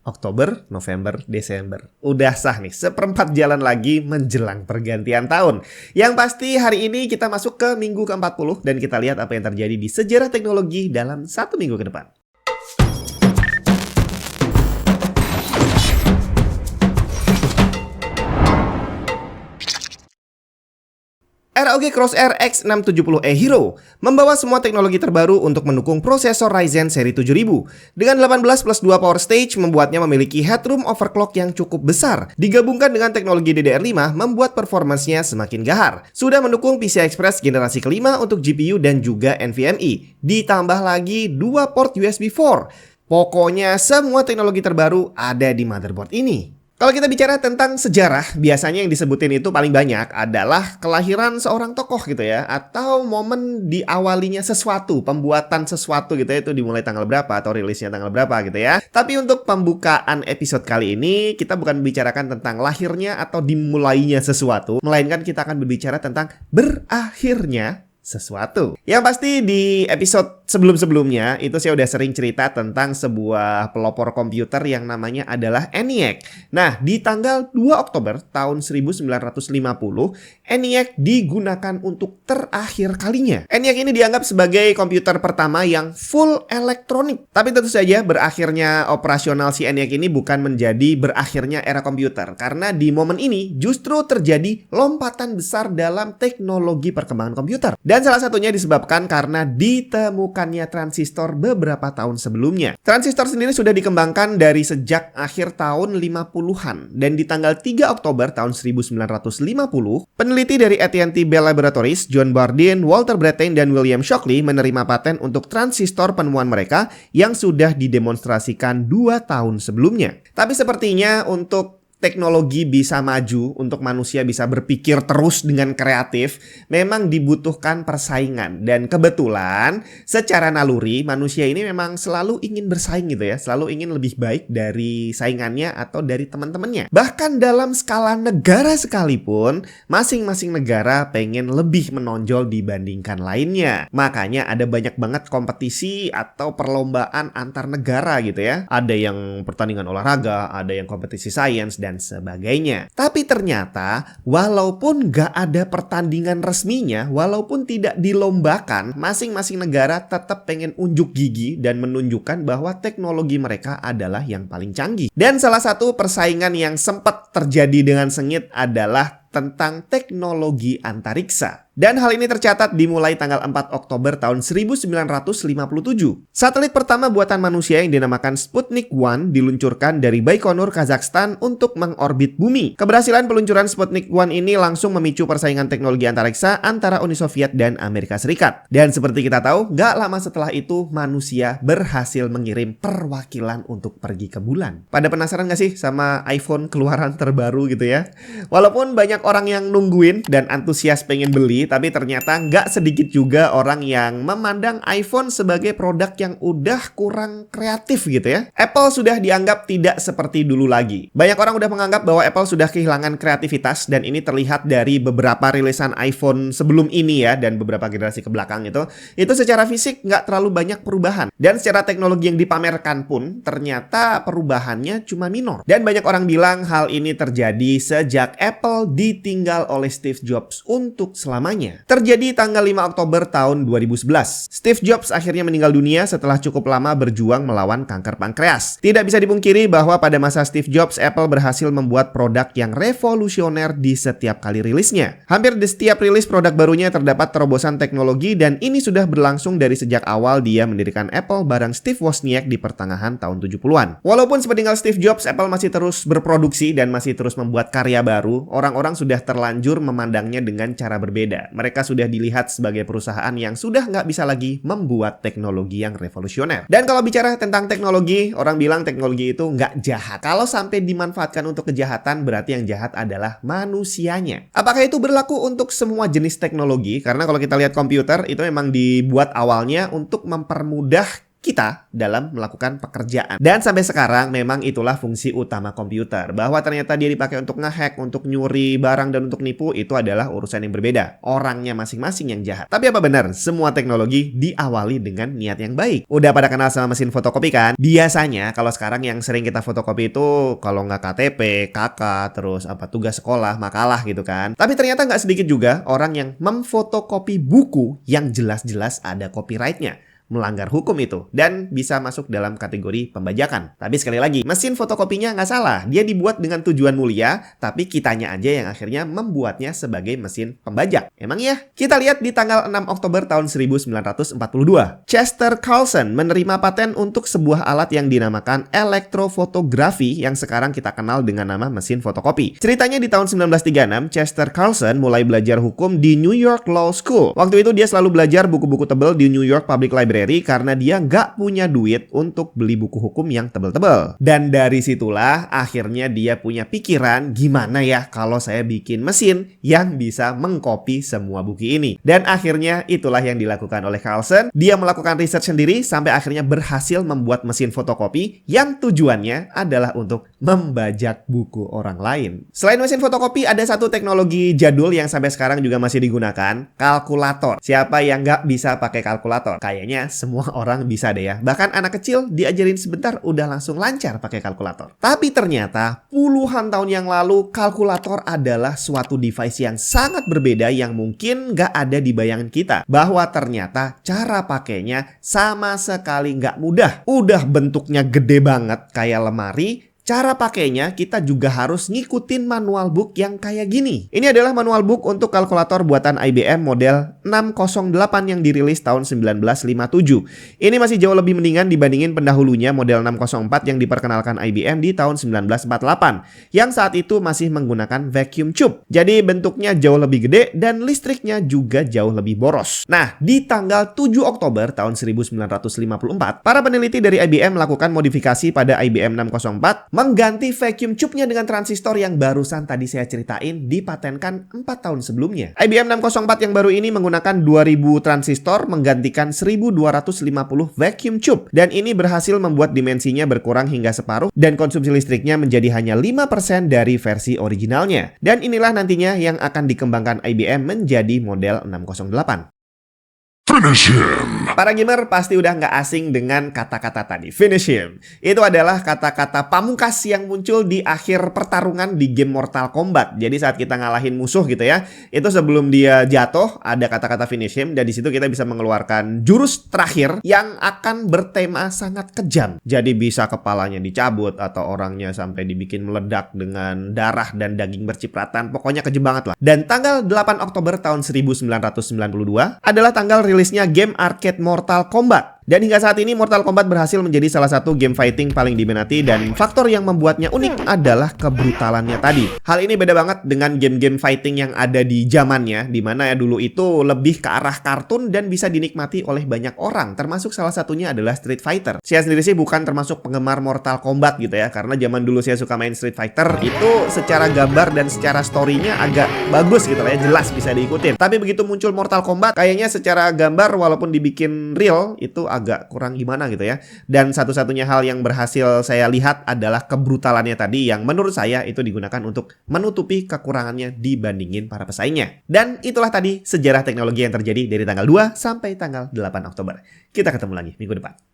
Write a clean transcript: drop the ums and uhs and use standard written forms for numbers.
Oktober, November, Desember. Udah sah nih, seperempat jalan lagi menjelang pergantian tahun. Yang pasti hari ini kita masuk ke minggu ke-40 dan kita lihat apa yang terjadi di sejarah teknologi dalam 1 minggu ke depan. ROG Crosshair X670E Hero membawa semua teknologi terbaru untuk mendukung prosesor Ryzen seri 7000. Dengan 18 plus 2 power stage membuatnya memiliki headroom overclock yang cukup besar. Digabungkan dengan teknologi DDR5 membuat performansnya semakin gahar. Sudah mendukung PCI Express generasi kelima untuk GPU dan juga NVMe. Ditambah lagi 2 port USB 4. Pokoknya semua teknologi terbaru ada di motherboard ini. Kalau kita bicara tentang sejarah, biasanya yang disebutin itu paling banyak adalah kelahiran seorang tokoh gitu ya, atau momen diawalinya sesuatu, pembuatan sesuatu gitu ya, itu dimulai tanggal berapa atau rilisnya tanggal berapa gitu ya. Tapi untuk pembukaan episode kali ini, kita bukan membicarakan tentang lahirnya atau dimulainya sesuatu, melainkan kita akan berbicara tentang berakhirnya sesuatu. Yang pasti di episode sebelum-sebelumnya itu saya udah sering cerita tentang sebuah pelopor komputer yang namanya adalah ENIAC. Nah, di tanggal 2 Oktober tahun 1950, ENIAC digunakan untuk terakhir kalinya. ENIAC ini dianggap sebagai komputer pertama yang full elektronik. Tapi tentu saja berakhirnya operasional si ENIAC ini bukan menjadi berakhirnya era komputer. Karena di momen ini justru terjadi lompatan besar dalam teknologi perkembangan komputer. Dan salah satunya disebabkan karena ditemukannya transistor beberapa tahun sebelumnya. Transistor sendiri sudah dikembangkan dari sejak akhir tahun 50-an. Dan di tanggal 3 Oktober tahun 1950, peneliti dari AT&T Bell Laboratories, John Bardeen, Walter Brattain, dan William Shockley menerima paten untuk transistor penemuan mereka yang sudah didemonstrasikan 2 tahun sebelumnya. Tapi sepertinya untuk teknologi bisa maju, untuk manusia bisa berpikir terus dengan kreatif, memang dibutuhkan persaingan. Dan kebetulan secara naluri manusia ini memang selalu ingin bersaing gitu ya, selalu ingin lebih baik dari saingannya atau dari teman-temannya. Bahkan dalam skala negara sekalipun, masing-masing negara pengen lebih menonjol dibandingkan lainnya. Makanya ada banyak banget kompetisi atau perlombaan antar negara gitu ya. Ada yang pertandingan olahraga, ada yang kompetisi sains dan sebagainya. Tapi ternyata walaupun gak ada pertandingan resminya, walaupun tidak dilombakan, masing-masing negara tetap pengen unjuk gigi dan menunjukkan bahwa teknologi mereka adalah yang paling canggih. Dan salah satu persaingan yang sempat terjadi dengan sengit adalah tentang teknologi antariksa. Dan hal ini tercatat dimulai tanggal 4 Oktober tahun 1957. Satelit pertama buatan manusia yang dinamakan Sputnik 1 diluncurkan dari Baikonur, Kazakhstan untuk mengorbit bumi. Keberhasilan peluncuran Sputnik 1 ini langsung memicu persaingan teknologi antariksa antara Uni Soviet dan Amerika Serikat. Dan seperti kita tahu, gak lama setelah itu manusia berhasil mengirim perwakilan untuk pergi ke bulan. Pada penasaran gak sih sama iPhone keluaran terbaru gitu ya? Walaupun banyak orang yang nungguin dan antusias pengen beli, tapi ternyata nggak sedikit juga orang yang memandang iPhone sebagai produk yang udah kurang kreatif gitu ya. Apple sudah dianggap tidak seperti dulu lagi. Banyak orang udah menganggap bahwa Apple sudah kehilangan kreativitas dan ini terlihat dari beberapa rilisan iPhone sebelum ini ya dan beberapa generasi ke belakang itu secara fisik nggak terlalu banyak perubahan. Dan secara teknologi yang dipamerkan pun ternyata perubahannya cuma minor. Dan banyak orang bilang hal ini terjadi sejak Apple ditinggal oleh Steve Jobs untuk selamanya. Terjadi tanggal 5 Oktober tahun 2011. Steve Jobs akhirnya meninggal dunia setelah cukup lama berjuang melawan kanker pankreas. Tidak bisa dipungkiri bahwa pada masa Steve Jobs, Apple berhasil membuat produk yang revolusioner di setiap kali rilisnya. Hampir di setiap rilis produk barunya terdapat terobosan teknologi dan ini sudah berlangsung dari sejak awal dia mendirikan Apple bareng Steve Wozniak di pertengahan tahun 70-an. Walaupun sepeninggal Steve Jobs, Apple masih terus berproduksi dan masih terus membuat karya baru, orang-orang sudah terlanjur memandangnya dengan cara berbeda. Mereka sudah dilihat sebagai perusahaan yang sudah nggak bisa lagi membuat teknologi yang revolusioner. Dan kalau bicara tentang teknologi, orang bilang teknologi itu nggak jahat. Kalau sampai dimanfaatkan untuk kejahatan, berarti yang jahat adalah manusianya. Apakah itu berlaku untuk semua jenis teknologi? Karena kalau kita lihat komputer, itu memang dibuat awalnya untuk mempermudah kita dalam melakukan pekerjaan. Dan sampai sekarang memang itulah fungsi utama komputer. Bahwa ternyata dia dipakai untuk ngehack, untuk nyuri barang, dan untuk nipu, itu adalah urusan yang berbeda. Orangnya masing-masing yang jahat. Tapi apa benar? Semua teknologi diawali dengan niat yang baik. Udah pada kenal sama mesin fotokopi kan? Biasanya kalau sekarang yang sering kita fotokopi itu kalau nggak KTP, KK, terus tugas sekolah, makalah gitu kan. Tapi ternyata nggak sedikit juga orang yang memfotokopi buku yang jelas-jelas ada copyright-nya. Melanggar hukum itu dan bisa masuk dalam kategori pembajakan. Tapi sekali lagi, mesin fotokopinya nggak salah. Dia dibuat dengan tujuan mulia, tapi kitanya aja yang akhirnya membuatnya sebagai mesin pembajak. Emang ya? Kita lihat di tanggal 6 Oktober tahun 1942. Chester Carlson menerima paten untuk sebuah alat yang dinamakan elektrofotografi yang sekarang kita kenal dengan nama mesin fotokopi. Ceritanya di tahun 1936, Chester Carlson mulai belajar hukum di New York Law School. Waktu itu dia selalu belajar buku-buku tebal di New York Public Library karena dia nggak punya duit untuk beli buku hukum yang tebel-tebel. Dan dari situlah akhirnya dia punya pikiran gimana ya kalau saya bikin mesin yang bisa mengcopy semua buku ini. Dan akhirnya itulah yang dilakukan oleh Carlson. Dia melakukan research sendiri sampai akhirnya berhasil membuat mesin fotokopi yang tujuannya adalah untuk membajak buku orang lain. Selain mesin fotokopi, ada satu teknologi jadul yang sampai sekarang juga masih digunakan, kalkulator. Siapa yang nggak bisa pakai kalkulator? Kayaknya semua orang bisa deh ya. Bahkan anak kecil diajarin sebentar udah langsung lancar pakai kalkulator. Tapi ternyata puluhan tahun yang lalu kalkulator adalah suatu device yang sangat berbeda yang mungkin nggak ada di bayangan kita. Bahwa ternyata cara pakainya sama sekali nggak mudah. Udah bentuknya gede banget kayak lemari. Cara pakainya kita juga harus ngikutin manual book yang kayak gini. Ini adalah manual book untuk kalkulator buatan IBM model 608 yang dirilis tahun 1957. Ini masih jauh lebih mendingan dibandingin pendahulunya model 604 yang diperkenalkan IBM di tahun 1948. Yang saat itu masih menggunakan vacuum tube. Jadi bentuknya jauh lebih gede dan listriknya juga jauh lebih boros. Nah, di tanggal 7 Oktober tahun 1954, para peneliti dari IBM melakukan modifikasi pada IBM 604 mengganti vacuum tube-nya dengan transistor yang barusan tadi saya ceritain dipatenkan 4 tahun sebelumnya. IBM 604 yang baru ini menggunakan 2000 transistor menggantikan 1250 vacuum tube. Dan ini berhasil membuat dimensinya berkurang hingga separuh dan konsumsi listriknya menjadi hanya 5% dari versi originalnya. Dan inilah nantinya yang akan dikembangkan IBM menjadi model 608. Finish him! Para gamer pasti udah nggak asing dengan kata-kata tadi, finish him. Itu adalah kata-kata pamungkas yang muncul di akhir pertarungan di game Mortal Kombat. Jadi saat kita ngalahin musuh gitu ya, itu sebelum dia jatuh ada kata-kata finish him. Dan di situ kita bisa mengeluarkan jurus terakhir yang akan bertema sangat kejam. Jadi bisa kepalanya dicabut atau orangnya sampai dibikin meledak dengan darah dan daging bercipratan. Pokoknya kejam banget lah. Dan tanggal 8 Oktober tahun 1992 adalah tanggal rilisnya game arcade Mortal Kombat. Dan hingga saat ini Mortal Kombat berhasil menjadi salah satu game fighting paling diminati dan faktor yang membuatnya unik adalah kebrutalannya tadi. Hal ini beda banget dengan game-game fighting yang ada di zamannya, di mana ya dulu itu lebih ke arah kartun dan bisa dinikmati oleh banyak orang, termasuk salah satunya adalah Street Fighter. Saya sendiri sih bukan termasuk penggemar Mortal Kombat gitu ya, karena zaman dulu saya suka main Street Fighter, itu secara gambar dan secara story-nya agak bagus gitu lah ya, jelas bisa diikutin. Tapi begitu muncul Mortal Kombat, kayaknya secara gambar walaupun dibikin real, itu agak kurang gimana gitu ya. Dan satu-satunya hal yang berhasil saya lihat adalah kebrutalannya tadi yang menurut saya itu digunakan untuk menutupi kekurangannya dibandingin para pesaingnya. Dan itulah tadi sejarah teknologi yang terjadi dari tanggal 2 sampai tanggal 8 Oktober. Kita ketemu lagi minggu depan.